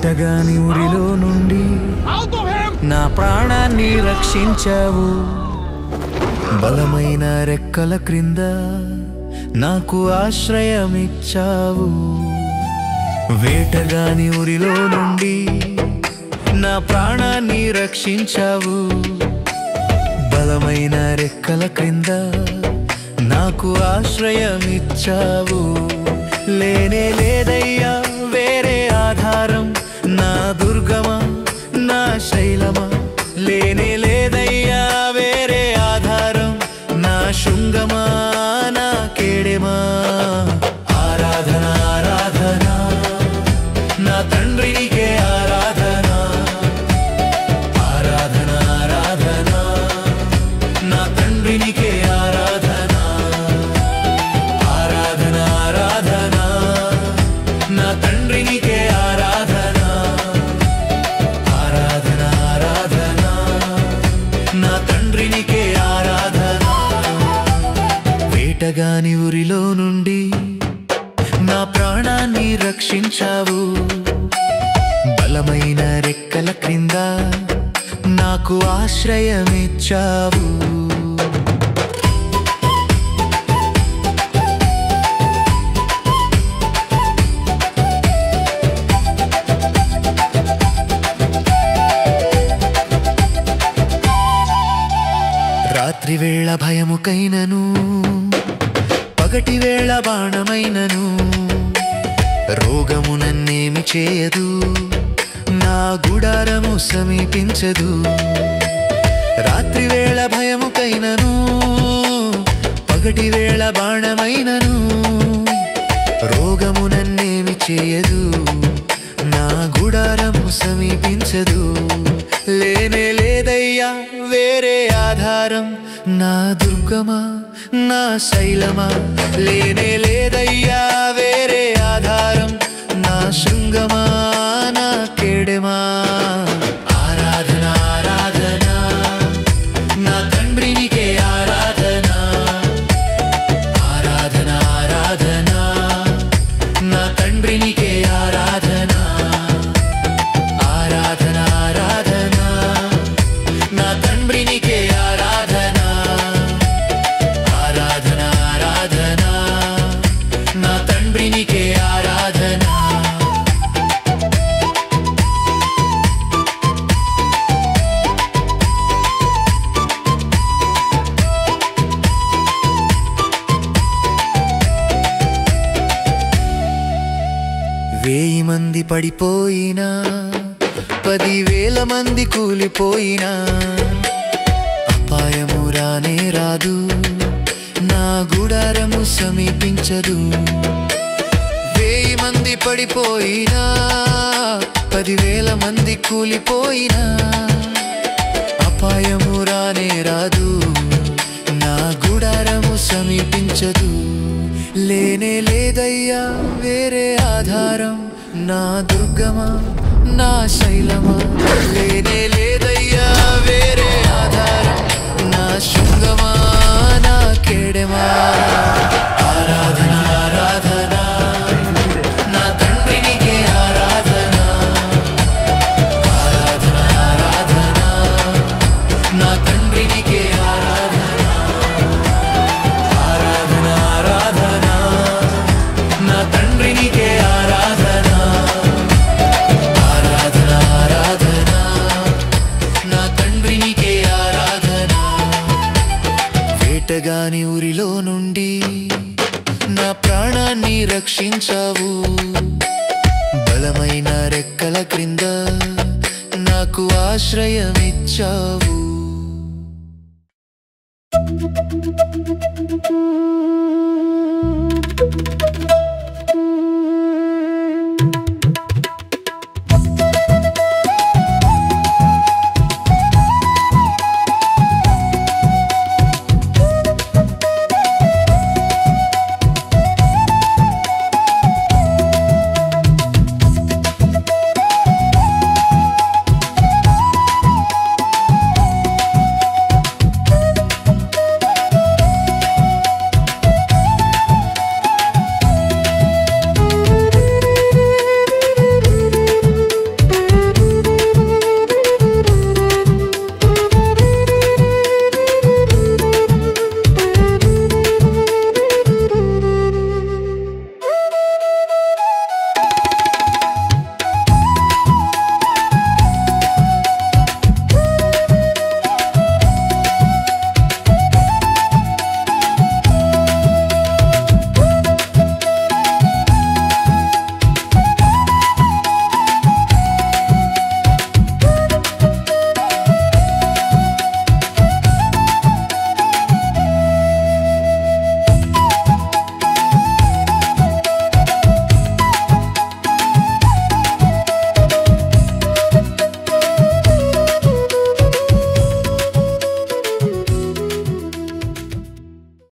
వేటగాని ఊరిలో నుండి నా ప్రాణాన్ని రక్షించావు. బలమైన రెక్కల క్రింద నాకు ఆశ్రయమిచ్చావు. వేటగాని ఊరిలో నుండి నా ప్రాణాన్ని రక్షించావు. బలమైన రెక్కల క్రింద నాకు ఆశ్రయమిచ్చావు. లేనే లేదయ్యా వేరే ఆధారం, నా దుర్గమా నా శైలమా. లేనే లేదయ్యా వేరే ఆధారం, నా శృంగమా నా కేడెమా. ఆరాధన ఆరాధన నా తండ్రి నీకే ఆరాధన. ఆరాధన ఆరాధన నా తండ్రి నీకే ఆరాధన. ఆరాధన ఆరాధన నా తండ్రి నీకే ఆరాధన. ఆరాధన ఆరాధన నా తండ్రి నీకే ఆరాధన. వేటగాని ఊరిలో నుండి నా ప్రాణాన్ని రక్షించావు. బలమైన రెక్కల క్రింద నాకు ఆశ్రయమిచ్చావు. రాత్రి వేళ భయముకైనను, పగటి వేళ బాణమైనను రోగము నన్నేమి చేయదు, నా గుడారము సమీపించదు. రాత్రి వేళ భయముకైనను, పగటి వేళ బాణమైనను రోగము నన్నేమి చేయదు, నా గుడారము సమీపించదు. లేనే లేదయ్యా వేరే ఆధారం, నా దుర్గమా నా శైలమా. లేనే లేదయ్యా వేరే ఆధారం, నా శృంగమా నా కేడెమా. ఆరాధన ఆరాధన నా తండ్రి నీకే ఆరాధన. ఆరాధన ఆరాధన నా తండ్రి నీకే ఆరాధన. ఆరాధన ఆరాధన నా తండ్రి నీకే ఆరాధన. ఆరాధన ఆరాధన నా తండ్రి నీకే ఆరాధన. వేయి మంది పడిపోయినా, 10,000 మంది కూలిపోయినా అపాయము రానే రాదు, నా గుడారము సమీపించదు. 1000 మంది పడిపోయినా, 10,000 మంది కూలిపోయినా అపాయము రానే రాదు, నా గుడారము సమీపించదు. లేనే లేదయ్యా వేరే ఆధారం, నా దుర్గమా నా శైలమా. లేనే లేదయ్యా వేరే ఆధారం, నా శృంగమా నా కేడెమా. ఆరాధన ఆరాధన నా తండ్రి నీకే ఆరాధన. ఆరాధన ఆరాధన నా తండ్రి నీకే ఆరాధన. ఆరాధన ఆరాధన నా తండ్రి నీకే ఆరాధన. ఆరాధన ఆరాధన నా తండ్రి నీకే ఆరాధన. వేటగాని ఊరిలో నుండి నా ప్రాణాన్ని రక్షించావు. బలమైన రెక్కల క్రింద నాకు ఆశ్రయమిచ్చావు.